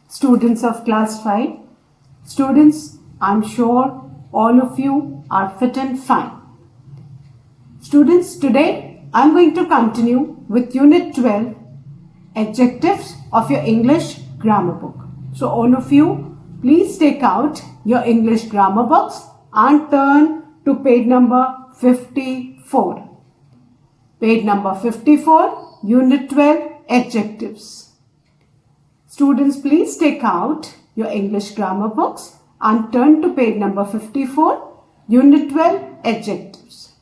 students of class 5. Students, I'm sure all of you are fit and fine. Students, today I'm going to continue with Unit 12, Adjectives of your English grammar book. So all of you, please take out your English grammar books and turn to page number 54. Page number 54, Unit 12, Adjectives. Students, please take out your English grammar books and turn to page number 54, Unit 12, Adjectives.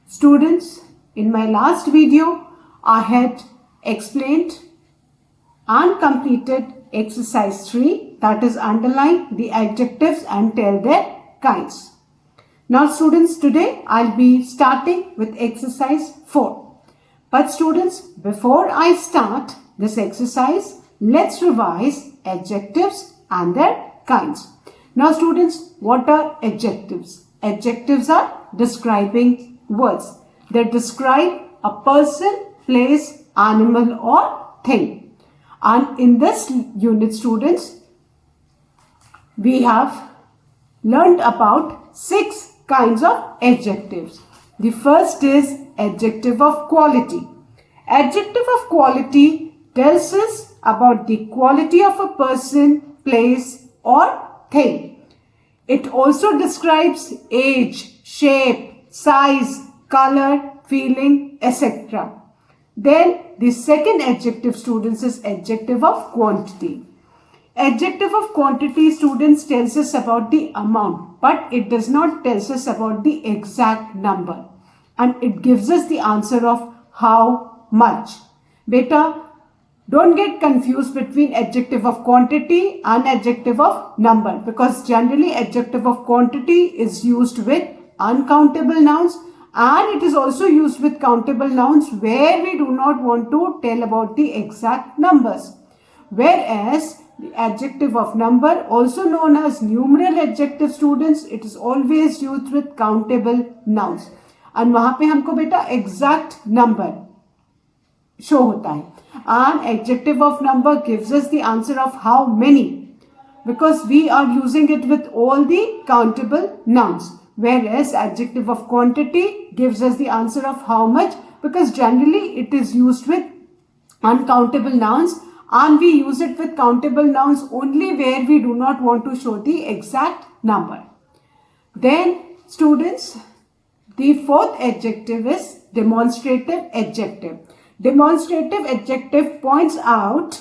Students, in my last video, I had explained and completed exercise 3, that is underline the adjectives and tell their kinds. Now students, today I'll be starting with exercise 4. But students, before I start this exercise, let's revise adjectives and their kinds. Now students, what are adjectives? Adjectives are describing words. They describe a person, place, animal or thing. And in this unit, students, we have learned about 6 kinds of adjectives. The first is adjective of quality. Adjective of quality tells us about the quality of a person, place or thing. It also describes age, shape, size, color, feeling, etc. Then the second adjective, students, is adjective of quantity. Adjective of quantity, students, tells us about the amount, but it does not tell us about the exact number. And it gives us the answer of how much. Beta, don't get confused between adjective of quantity and adjective of number, because generally adjective of quantity is used with uncountable nouns and it is also used with countable nouns where we do not want to tell about the exact numbers. Whereas the adjective of number, also known as numeral adjective, students, it is always used with countable nouns. And वहाँ पे हमको बेटा exact number show होता है. And adjective of number gives us the answer of how many, because we are using it with all the countable nouns. Whereas adjective of quantity gives us the answer of how much, because generally it is used with uncountable nouns and we use it with countable nouns only where we do not want to show the exact number. Then students, the fourth adjective is demonstrative adjective. Demonstrative adjective points out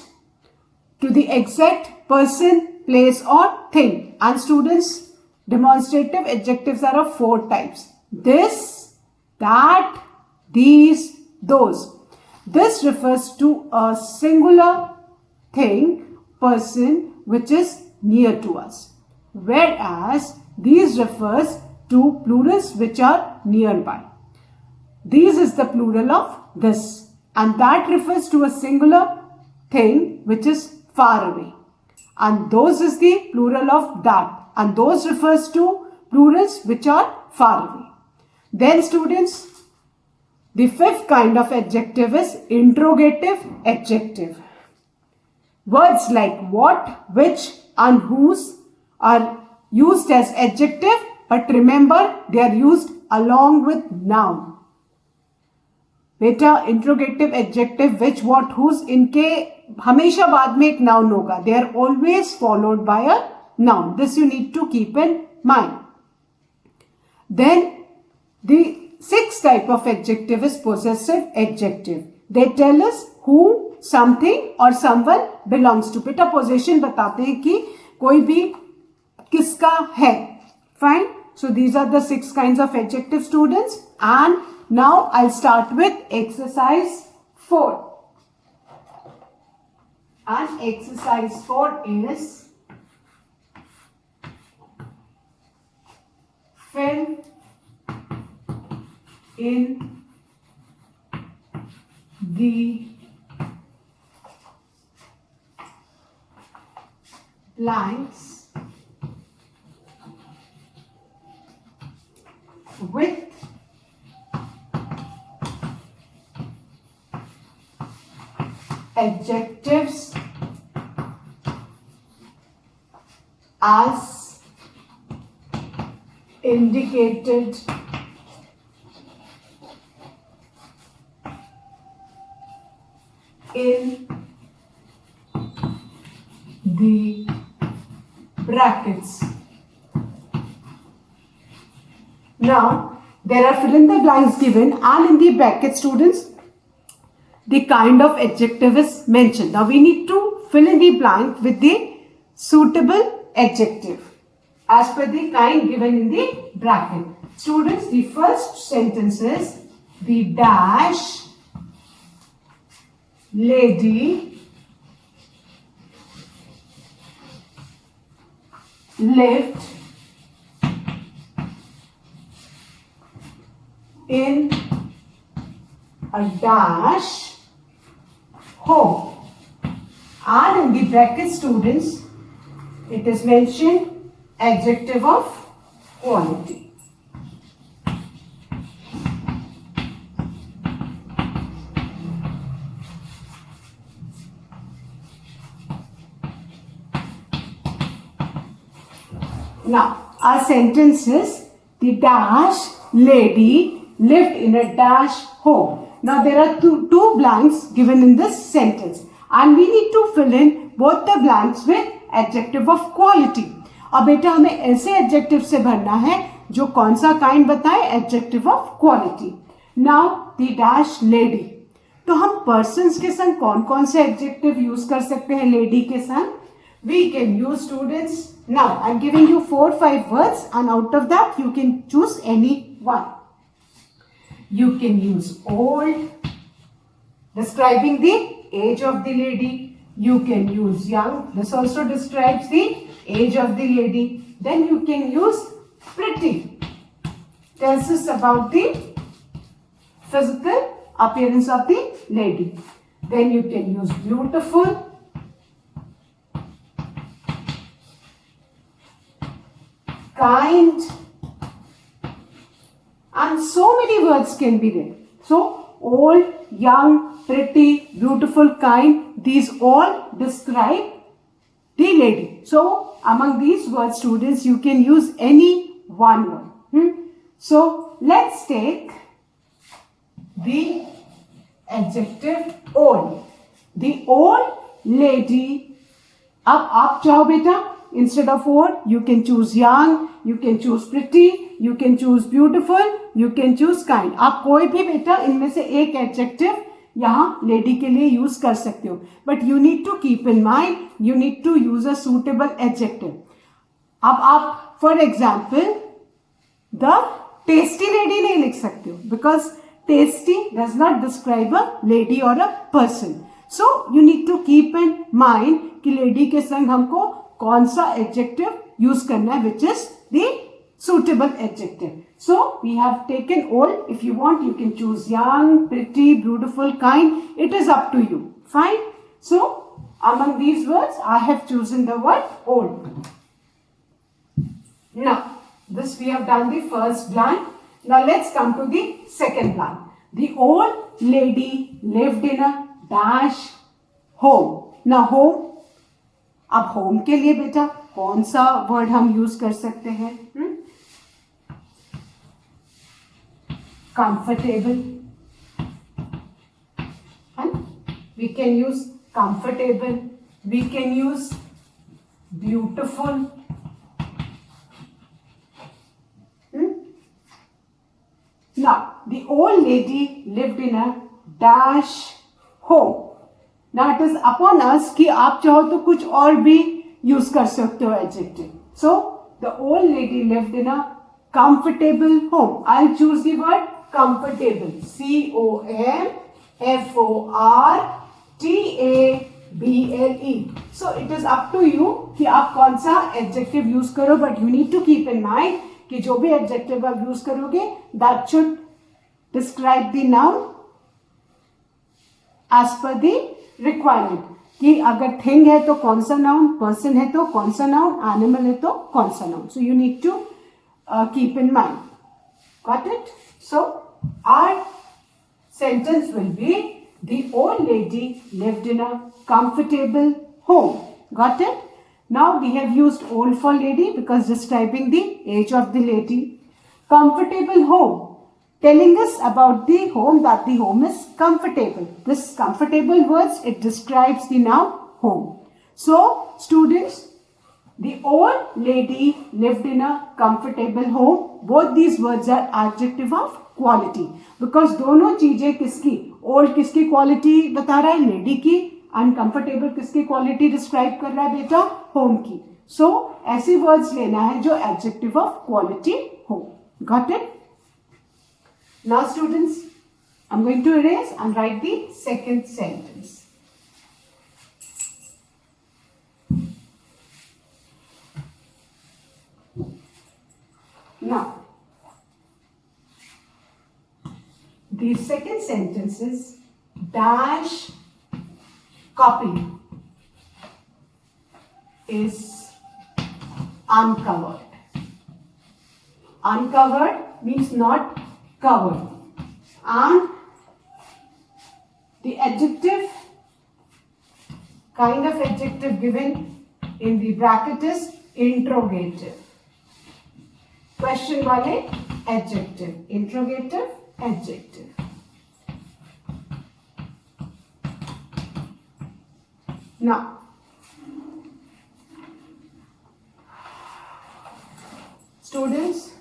to the exact person, place or thing. And students, demonstrative adjectives are of 4 types. This, that, these, those. This refers to a singular thing, person, which is near to us. Whereas these refers to plurals which are nearby. These is the plural of this. And that refers to a singular thing which is far away. And those is the plural of that. And those refers to plurals which are far away. Then students, the fifth kind of adjective is interrogative adjective. Words like what, which and whose are used as adjective, but remember they are used along with noun. बेटा interrogative adjective which what whose इनके हमेशा बाद में एक noun होगा. They are always followed by a noun. This you need to keep in mind. Then the sixth type of adjective is possessive adjective. They tell us who, something और someone belongs to. बेटा possession बताते हैं कि कोई भी किसका है. Fine. So these are the 6 kinds of adjective, students. And now I'll start with exercise 4. And exercise 4 is fill in the blanks with adjectives as indicated in the brackets. Now, there are fill in the blanks given, and in the bracket, students, the kind of adjective is mentioned. Now, we need to fill in the blank with the suitable adjective as per the kind given in the bracket. Students, the first sentence is the dash lady lived in a dash home, and in the bracket, students, it is mentioned adjective of quality. Now, our sentence is the dash lady lived in a dash home. Now, there are two blanks given in this sentence, and we need to fill in both the blanks with adjective of quality. अब बेटा हमें ऐसे adjective से भरना है जो कौन सा काइंड बताए, adjective of quality. Now the dash lady, तो हम पर्सन्स के संग कौन कौन से एडजेक्टिव यूज कर सकते हैं लेडी के संग? We can use students. Now I am giving you 4-5 words and out of that you can choose any one. You can use old, describing the age of the lady. You can use young. This also describes the age of the lady. Then you can use pretty. Tells us about the physical appearance of the lady. Then you can use beautiful. Kind. And so many words can be there. So, old, young, pretty, beautiful, kind, these all describe the lady. So, among these words, students, you can use any one word. So, let's take the adjective old. The old lady. अब आप चाहो बेटा, instead of old, you can choose young, you can choose pretty, you can choose beautiful, you can choose kind. आप कोई भी बेटा इनमें से एक एडजेक्टिव यहाँ लेडी के लिए यूज कर सकते हो. But you need to keep in mind, you need to use a suitable adjective. अब आप for example the tasty lady नहीं लिख सकते हो, because tasty does not describe a lady और a person. So you need to keep in mind कि lady के संग हमको कौन सा एडजेक्टिव यूज करना है, which is the suitable adjective. So we have taken old. If you want, you can choose young, pretty, beautiful, kind. It is up to you. Fine. So among these words, I have chosen the word old. Now, this we have done the first blank. Now let's come to the second blank. The old lady lived in a dash home. Now home. अब home के लिए बेटा कौन सा word हम use कर सकते हैं? Comfortable, and we can use comfortable, we can use beautiful. Now, the old lady lived in a dash home. Now it is upon us कि आप चाहो तो कुछ और भी यूज कर सकते हो adjective. So the old lady lived in a comfortable home. I'll choose the word comfortable. COMFORTABLE. So it is up to you कि आप कौन सा एडजेक्टिव यूज करो, but you need to keep in mind कि जो भी adjective आप use करोगे that should describe the noun as per the requirement. कि अगर थिंग है तो कौन सा नाउन, पर्सन है तो कौन सा नाउन, एनिमल है तो कौन सा noun. So you need to keep in mind. Got it? So our sentence will be the old lady lived in a comfortable home. Got it? Now we have used old for lady because describing the age of the lady. Comfortable home, telling us about the home, that the home is comfortable. This comfortable words, it describes the noun home. So students, the old lady lived in a comfortable home. Both these words are adjective of quality because दोनों चीजें किसकी, old किसकी quality बता रहा है, lady की, uncomfortable किसकी quality describe कर रहा है बेटा, home की. So ऐसी words लेना है जो adjective of quality हो. Got it? Now students, I'm going to erase and write the second sentence. Now, the second sentence is dash copy is uncovered. Uncovered means not covered. And the adjective, kind of adjective given in the bracket is interrogative. Question वाले adjective, interrogative, adjective. Now, students,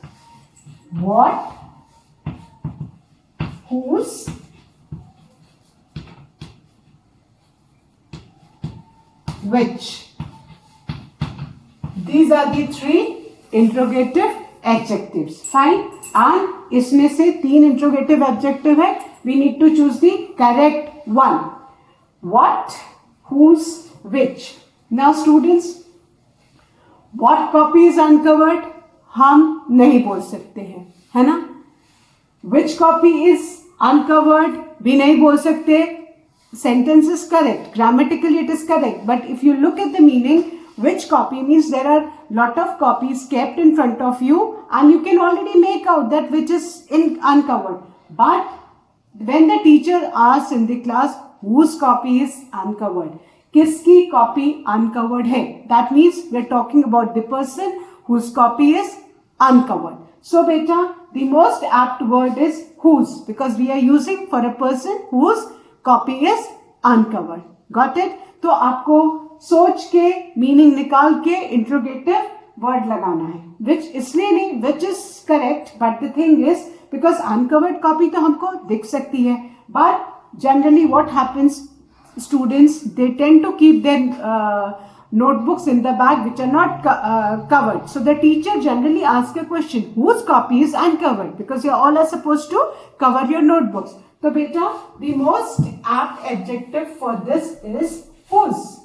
what, whose, which. These are the three interrogative adjectives. Fine. And इसमें से तीन interrogative adjective है. We need to choose the correct one. What, whose, which. Now students, what copy is uncovered? हम नहीं बोल सकते हैं, है ना? Which copy is uncovered? भी नहीं बोल सकते. Sentence is correct. Grammatically it is correct. But if you look at the meaning, which copy means there are lot of copies kept in front of you and you can already make out that which is uncovered. But when the teacher asks in the class whose copy is uncovered, किसकी copy uncovered है, that means we are talking about the person whose copy is uncovered. So beta, the most apt word is whose because we are using for a person whose copy is uncovered. Got it? तो आपको सोच के meaning निकाल के interrogative word लगाना है. विच इसलिए नहीं, which is correct, but the thing is because uncovered copy तो हमको दिख सकती है, but generally what happens, students they tend to keep their notebooks in the bag which are not covered. So the teacher generally asks a question, whose copy is uncovered, because you all are supposed to cover your notebooks. So beta, the most apt adjective for this is whose.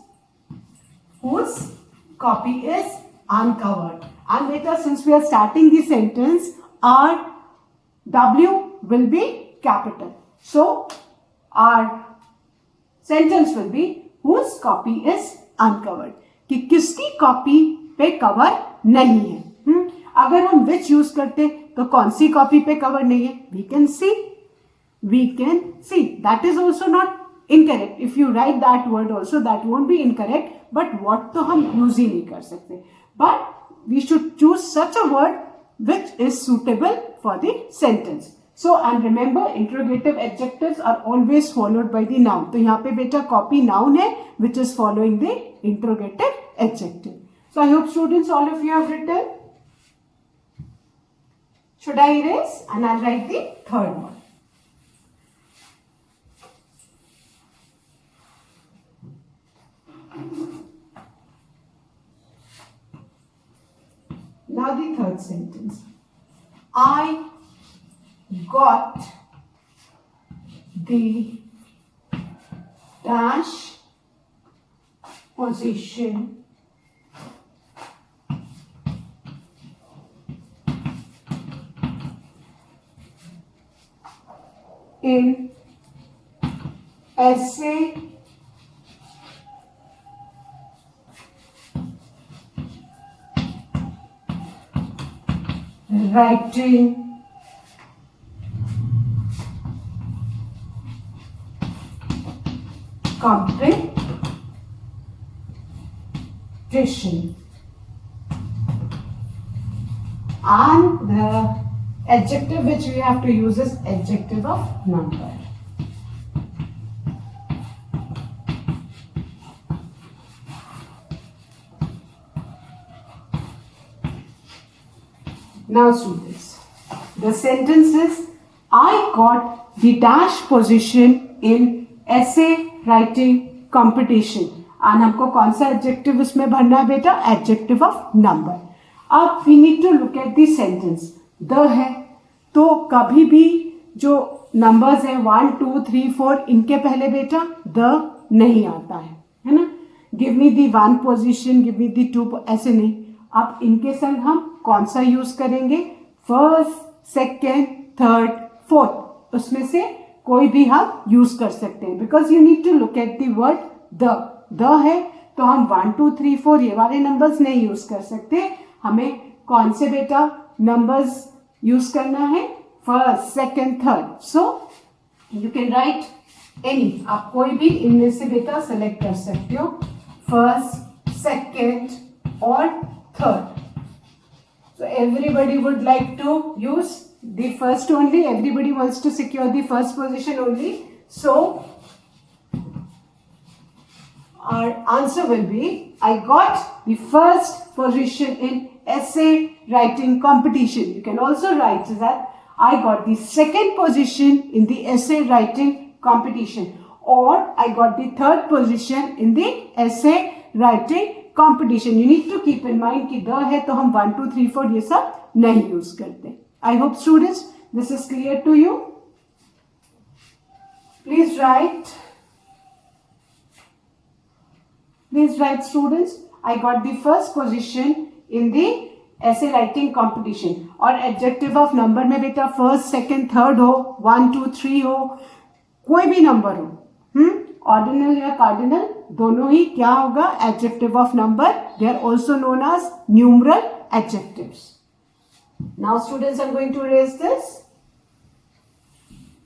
Whose copy is uncovered. And beta, since we are starting the sentence, our W will be capital. So our sentence will be whose copy is uncovered. कि किसकी copy पे cover नहीं है. अगर हम which use करते तो कौन सी कॉपी पे कवर नहीं है? We can see. We can see. That is also not incorrect. If you write that word also, that won't be incorrect. But what तो हम यूज ही नहीं कर सकते. But we should choose such a word which is suitable for the sentence. So and remember, interrogative adjectives are always followed by the noun. तो यहाँ पे बेटा copy noun है which is following the interrogative adjective. So I hope students, all of you have written. Should I erase? And I'll write the third one. Now the third sentence. I got the dash position in essay writing competition. And the adjective which we have to use is adjective of number. Now students, the sentence is, I got the dash position in essay writing competition. And हमको कौन सा adjective इसमें भरना है बेटा? Adjective of number. अब we need to look at the sentence. The है, तो कभी भी जो numbers है 1, 2, 3, 4 इनके पहले बेटा the नहीं आता है ना? Give me the 1 position, give me the 2, ऐसे नहीं. अब इनके संग हम कौन सा यूज करेंगे? फर्स्ट, सेकेंड, थर्ड, फोर्थ, उसमें से कोई भी हम यूज कर सकते हैं. Because you need to look at the word the है, तो हम 1, 2, 3, 4 ये वाले नंबर्स नहीं यूज कर सकते. हमें कौन से बेटा नंबर्स यूज करना है? First, second, third. So you can write any, आप कोई भी इनमें से बेटा सेलेक्ट कर सकते हो. फर्स्ट, सेकेंड और third. So everybody would like to use the first only. Everybody wants to secure the first position only. So our answer will be, I got the first position in essay writing competition. You can also write that I got the second position in the essay writing competition, or I got the third position in the essay writing competition. You need to keep in mind कि the है तो हम 1, 2, 3, 4 ये सब नहीं use करते. I hope students this is clear to you. Please write students, I got the first position in the essay writing competition. और adjective of number में बेटा first, second, third हो, 1, 2, 3 हो, कोई भी नंबर हो, ऑर्डिनल या कार्डिनल दोनों ही क्या होगा? Adjective of number. They are also known as numeral adjectives. Now students, I am going to raise this.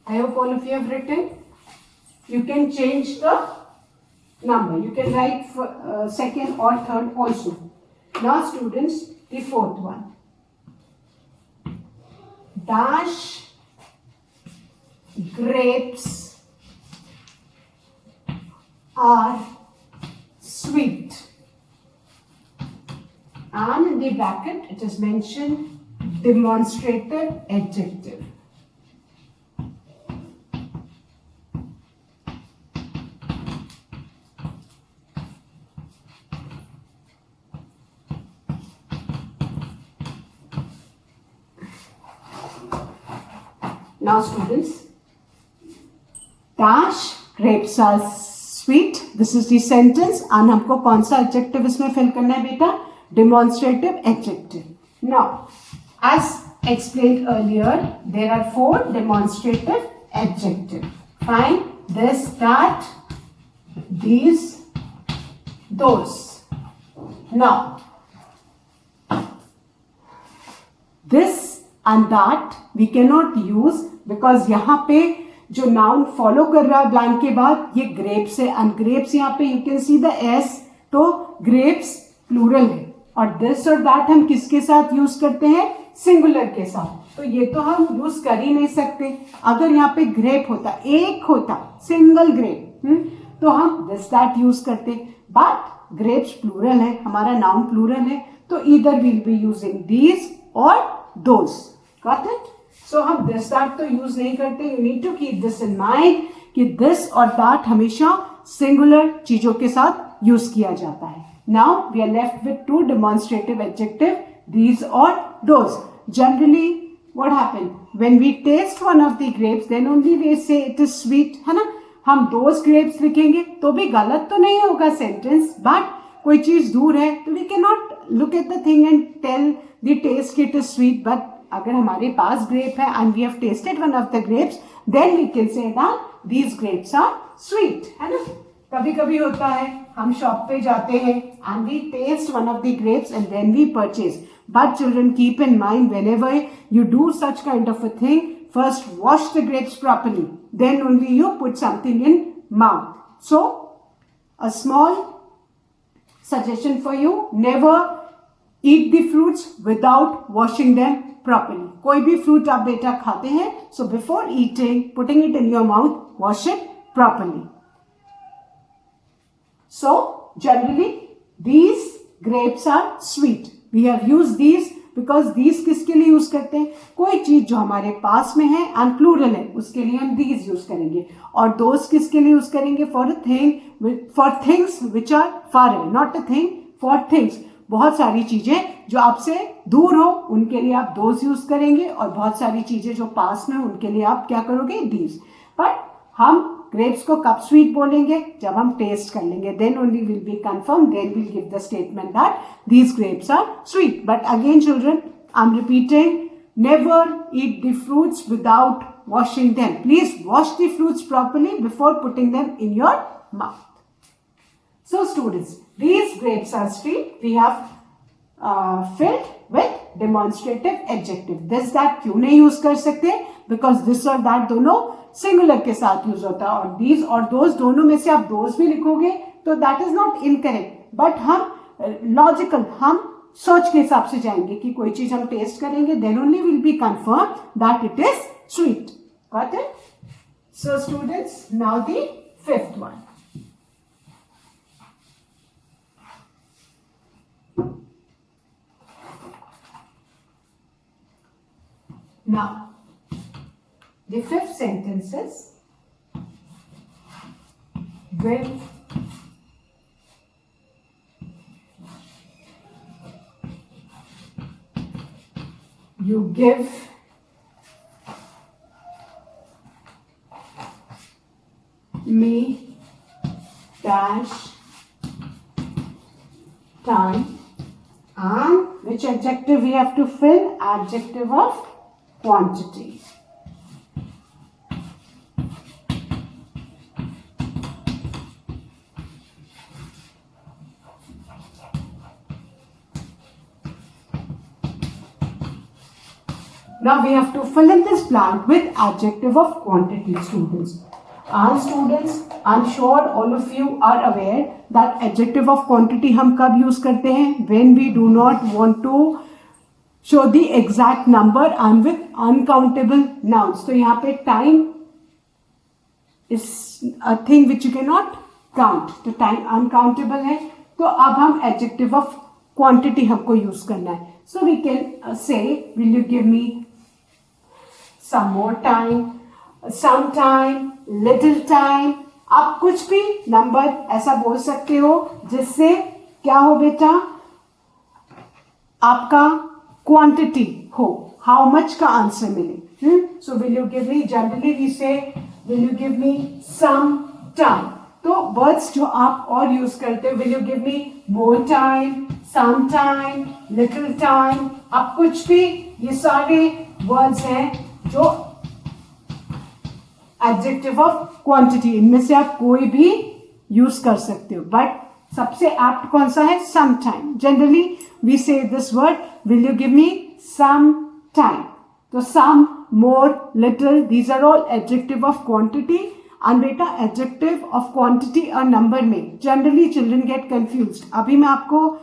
I hope all of you have written. You can change the number. You can write second or third also. Now students, the fourth one. Dash grapes are sweet. And in the bracket it is mentioned demonstrative adjective. Now students, dash grapes are sweet. This is the sentence. And हमको कौन सा adjective इसमें fill करना है बेटा? Demonstrative adjective. Now, as explained earlier, there are 4 demonstrative adjectives. Find this, that, these, those. Now, this and that we cannot use because यहाँ पे जो noun follow कर रहा है blank के बाद ये grapes है, and grapes यहाँ पे you can see the s, तो grapes plural है, और this और that हम किसके साथ यूज करते हैं? सिंगुलर के साथ. तो ये तो हम यूज कर ही नहीं सकते. अगर यहाँ पे ग्रेप होता, एक होता सिंगल ग्रेप, तो हम दिस दैट यूज करते. बट ग्रेप्स प्लूरल है, हमारा नाउन प्लूरल है, तो either will be using these और दोज. Got it? सो हम दिस दैट तो यूज नहीं करते. You need to keep this in mind कि दिस और दैट हमेशा सिंगुलर चीजों के साथ यूज किया जाता है. Now we are left with 2 demonstrative adjective, these or those. Generally what happen when we taste one of the grapes, then only we say it is sweet, है ना? हम those grapes लिखेंगे तो भी गलत तो नहीं होगा सेंटेंस, बट कोई चीज दूर है तो we cannot look at the thing and tell the taste it is sweet. But अगर हमारे पास ग्रेप है and we have tasted one of the grapes, then we can say that these grapes are sweet, है ना? कभी कभी होता है हम शॉप पे जाते हैं and we taste one of the grapes and then we purchase. But children, keep in mind, whenever you do such kind of a thing, first wash the grapes properly, then only you put something in mouth. So a small suggestion for you, never eat the fruits without washing them properly. कोई भी fruit आप बेटा खाते हैं, so before eating, putting it in your mouth, wash it properly. So generally these grapes are sweet. We have used these because these किसके लिए use करते हैं? कोई चीज जो हमारे पास में है and plural है उसके लिए हम these यूज करेंगे, और those किसके लिए यूज करेंगे? For things which are far away, not a thing, for things. बहुत सारी चीजें जो आपसे दूर हो उनके लिए आप those यूज करेंगे, और बहुत सारी चीजें जो पास में उनके लिए आप क्या करोगे? these. बट हम ग्रेप्स को कब स्वीट बोलेंगे? जब हम टेस्ट कर लेंगे, then only will be confirm, then will give the statement that these grapes are sweet. But again children, I am repeating, never eat the fruits without washing them. Please wash the fruits properly before putting them in your mouth. So students, these grapes are sweet. We have filled with demonstrative adjective. This that क्यों नहीं use कर सकते? Because this और that दोनों singular के साथ use होता है, और these और those दोनों में से आप those भी लिखोगे तो that is not incorrect. But हम लॉजिकल, हम सोच के हिसाब से जाएंगे कि कोई चीज हम टेस्ट करेंगे, then only will be confirmed that it is sweet. Got it? So students, now the fifth one. Now, the fifth sentence is, when you give me dash time, and which adjective we have to fill? Adjective of quantity. Now we have to fill in this blank with adjective of quantity, students. And students, I'm sure all of you are aware that adjective of quantity हम कब use करते हैं? When we do not want to show the exact number and with uncountable nouns. तो यहाँ पे time is a thing which you cannot count. तो time uncountable है, तो अब हम adjective of quantity हमको use करना है. So we can say, will you give me some more time, some time, little time. आप कुछ भी नंबर ऐसा बोल सकते हो जिससे क्या हो बेटा? आपका क्वांटिटी हो, हाउ मच का आंसर मिले. So will you give me, generally we say will you give me some time. तो वर्ड्स जो आप और यूज करते हो, will you give me more time, some time, little time. आप कुछ भी, ये सारे वर्ड्स हैं जो एडजेक्टिव ऑफ क्वांटिटी, इनमें से आप कोई भी यूज कर सकते हो. बट सबसे एप्ट कौन सा है? Some time. Generally we say this word, will you give me some time. तो some, more, little, these are all adjective of quantity. And बेटा एडजेक्टिव ऑफ क्वांटिटी और नंबर में जनरली चिल्ड्रन गेट कंफ्यूज्ड. अभी मैं आपको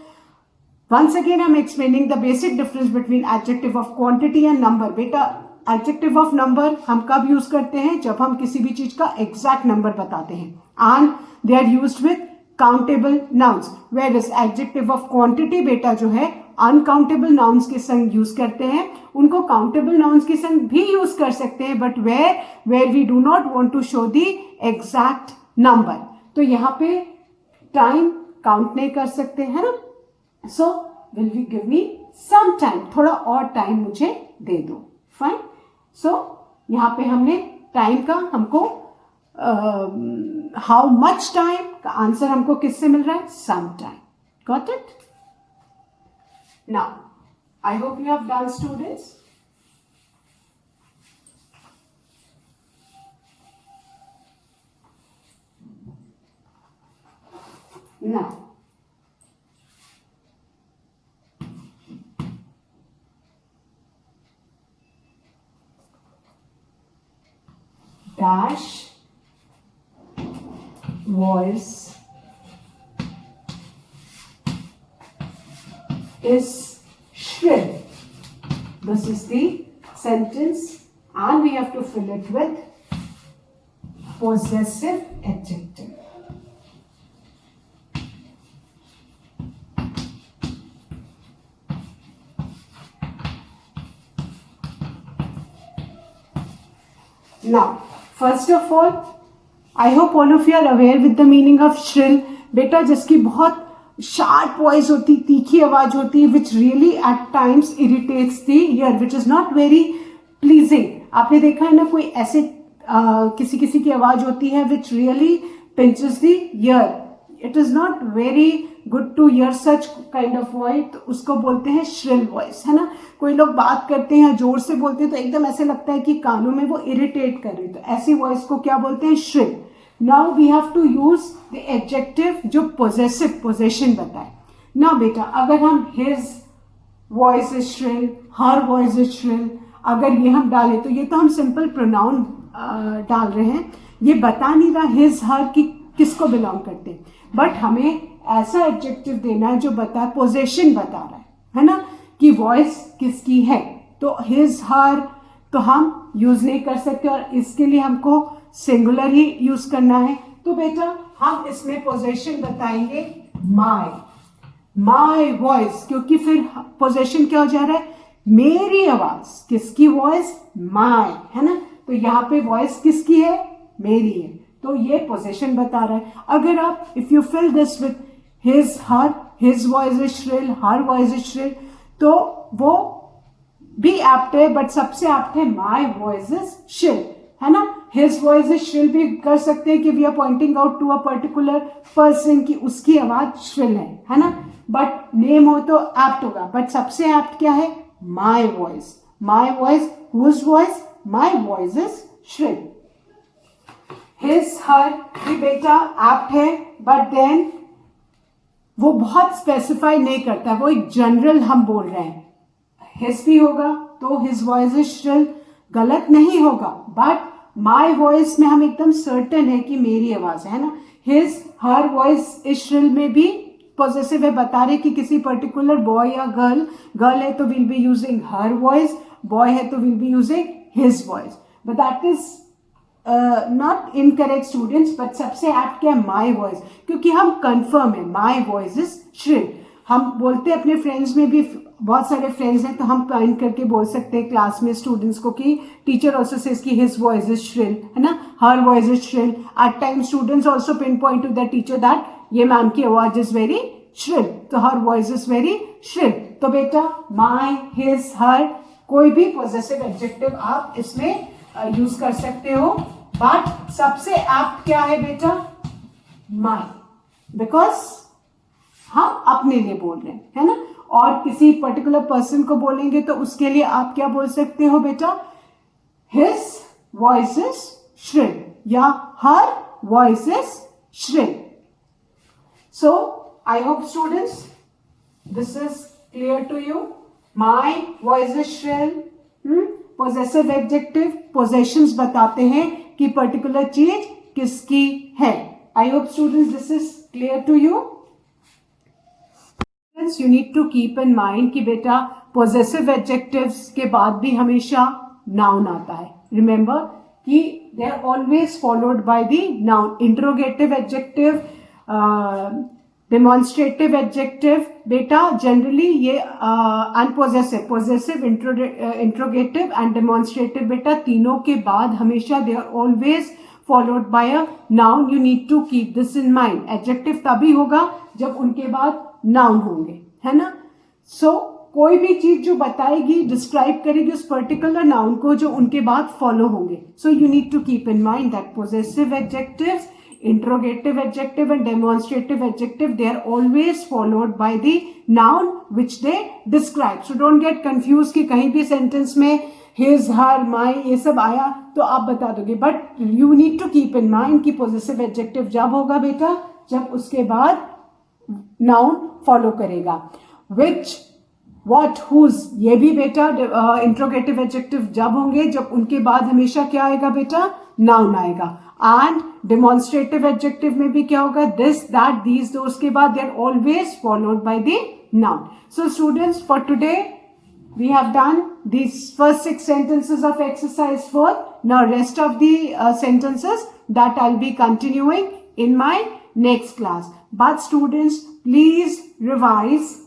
once again I'm explaining the basic difference between adjective of quantity and number. बेटा adjective of number हम कब use करते हैं? जब हम किसी भी चीज का एग्जैक्ट नंबर बताते हैं, and they are used with countable nouns. Where is adjective of quantity बेटा जो है अनकाउंटेबल नाउन्स के संग यूज करते हैं. उनको काउंटेबल नाउन्स के संग भी यूज कर सकते हैं, but where we do not want to show the exact number. तो यहाँ पे टाइम काउंट नहीं कर सकते हैं ना. So will you give me some time, थोड़ा और टाइम मुझे दे दो. फाइन. सो यहाँ पे हमने टाइम का हमको हाउ मच टाइम का आंसर हमको किससे मिल रहा है? Some time. Got it? Now I hope you have done students. Now dash was is shrill. This is the sentence and we have to fill it with possessive adjective. Now, first of all, I hope all of you are aware with the meaning of shrill. बेटा जिसकी बहुत sharp voice होती, तीखी आवाज होती है, which really eight times irritates the year, which is not very pleasing. आपने देखा है ना, कोई ऐसे किसी किसी की आवाज होती है which really pinches the ear. It is not very good to hear such kind of voice. तो उसको बोलते हैं श्रिल वॉइस, है ना. कोई लोग बात करते हैं जोर से बोलते हैं तो एकदम ऐसे लगता है कि कानों में वो इरिटेट कर रही, तो ऐसी वॉइस को क्या बोलते हैं? Shrill. Now we have to use the adjective जो पोजेसिव, पोजेशन बताए. ना बेटा, अगर हम his voice is shrill, her voice is shrill, अगर ये हम डालें तो ये तो हम सिंपल प्रोनाउन डाल रहे हैं, ये बता नहीं रहा हिज हर की किसको बिलोंग करते हैं. बट हमें ऐसा एडजेक्टिव देना है जो बता, पोजेशन बता रहा है ना, कि वॉइस किसकी है. तो हिज हर तो हम यूज नहीं कर सकते और इसके लिए हमको सिंगुलर ही यूज करना है. तो बेटा हम इसमें पोजेशन बताएंगे माय, माय वॉइस, क्योंकि फिर पोजेशन क्या हो जा रहा है? मेरी आवाज. किसकी वॉइस? माय, है ना. तो यहाँ पे वॉइस किसकी है? मेरी है. तो ये पोजेशन बता रहा है. अगर आप if you fill this with his her, his voice is shrill, her voice is shrill, तो वो भी एप्ट है, बट सबसे एप्ट है माय वॉइस इज श्रिल, है ना. हिज वॉइस इज श्रिल भी कर सकते हैं कि we are pointing out to a particular person की उसकी आवाज श्रिल है ना. बट नेम हो तो एप्ट होगा, बट सबसे एप्ट क्या है? My voice. My voice, whose voice? My voice is shrill. His her भी बेटा एप्ट है, बट देन वो बहुत स्पेसिफाई नहीं करता, वो एक जनरल हम बोल रहे हैं. हिज भी होगा तो हिज वॉइस इज श्रिल, गलत नहीं होगा. बट माय वॉइस में हम एकदम सर्टेन है कि मेरी आवाज है ना. His her voice is shrill में भी पॉजिटिव है, बता रहे कि किसी पर्टिकुलर बॉय या गर्ल, गर्ल है तो will be using her voice, boy है तो will be using his voice. But that is not incorrect students. But सबसे एप्ट क्या है? माई वॉइस, क्योंकि हम कंफर्म है माई वॉइस इज श्रिल. हम बोलते हैं अपने फ्रेंड्स में भी, बहुत सारे फ्रेंड्स हैं तो हम पॉइंट करके बोल सकते हैं क्लास में स्टूडेंट्स को कि टीचर ऑल्सो सेज कि हिज वॉइस इज श्रिल, है ना, her voice is shrill. At time students also pin point to the teacher that ये मैम की आवाज इज वेरी श्रिल, तो her voice is very shrill. तो बेटा माई, हिज, हर, कोई भी पॉजिटिव एडजेक्टिव आप इसमें यूज कर सकते हो. बट सबसे एप्ट क्या है बेटा? माई, बिकॉज हम अपने लिए बोल रहे हैं, है ना. और किसी पर्टिकुलर पर्सन को बोलेंगे तो उसके लिए आप क्या बोल सकते हो बेटा? हिज वॉइस इज श्रिल या her voice is shrill. So I hope students this is clear to you. My voice is shrill, possessive adjective, possessions बताते हैं कि पर्टिकुलर चीज किसकी है. I hope students this is clear to you. You need to keep in mind कि बेटा possessive adjectives के बाद भी हमेशा noun आता है. Remember कि they are always followed by the noun. Interrogative adjective, demonstrative adjective बेटा generally ये and possessive, interrogative and demonstrative बेटा तीनों के बाद हमेशा they are always followed by a noun. You need to keep this in mind. Adjective तभी होगा जब उनके बाद नाउन होंगे, है ना. सो कोई भी चीज जो बताएगी, डिस्क्राइब करेगी उस पर्टिकुलर नाउन को जो उनके बाद फॉलो होंगे. So you need to keep in mind that possessive adjectives, interrogative adjective and demonstrative adjective they are always followed by the noun which they describe. So don't get confuse कि कहीं भी sentence में his, हर, माई ये सब आया तो आप बता दोगे. But you need to keep in mind कि पोजेसिव एडजेक्टिव जब होगा बेटा जब उसके बाद नाउन फॉलो करेगा. विच, व्हाट, हुज ये भी बेटा इंट्रोगेटिव एडजेक्टिव जब होंगे जब उनके बाद हमेशा क्या आएगा बेटा? नाउन आएगा. एंड डेमोन्स्ट्रेटिव एडजेक्टिव में भी क्या होगा? दिस, दैट, दीज, दोस के बाद they are always followed by the noun. So students, for today we have done these first 6 sentences of exercise 4. Now rest of the sentences that I'll be continuing in my next class. But students, please revise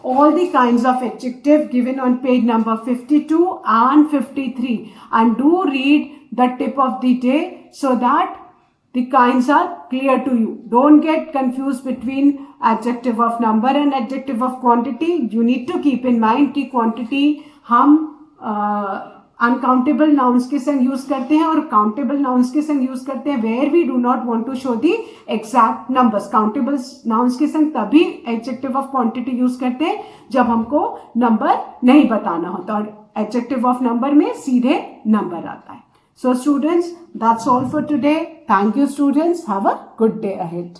all the kinds of adjective given on page number 52 and 53, and do read the tip of the day so that the kinds are clear to you. Don't get confused between adjective of number and adjective of quantity. You need to keep in mind कि quantity हम uncountable nouns के संग use करते हैं और countable nouns के संग use करते हैं where we do not want to show the exact numbers. countable nouns के संग तभी adjective of quantity यूज करते हैं जब हमको नंबर नहीं बताना होता, और adjective of number में सीधे नंबर आता है. So students, that's all for today. Thank you students. Have a good day ahead.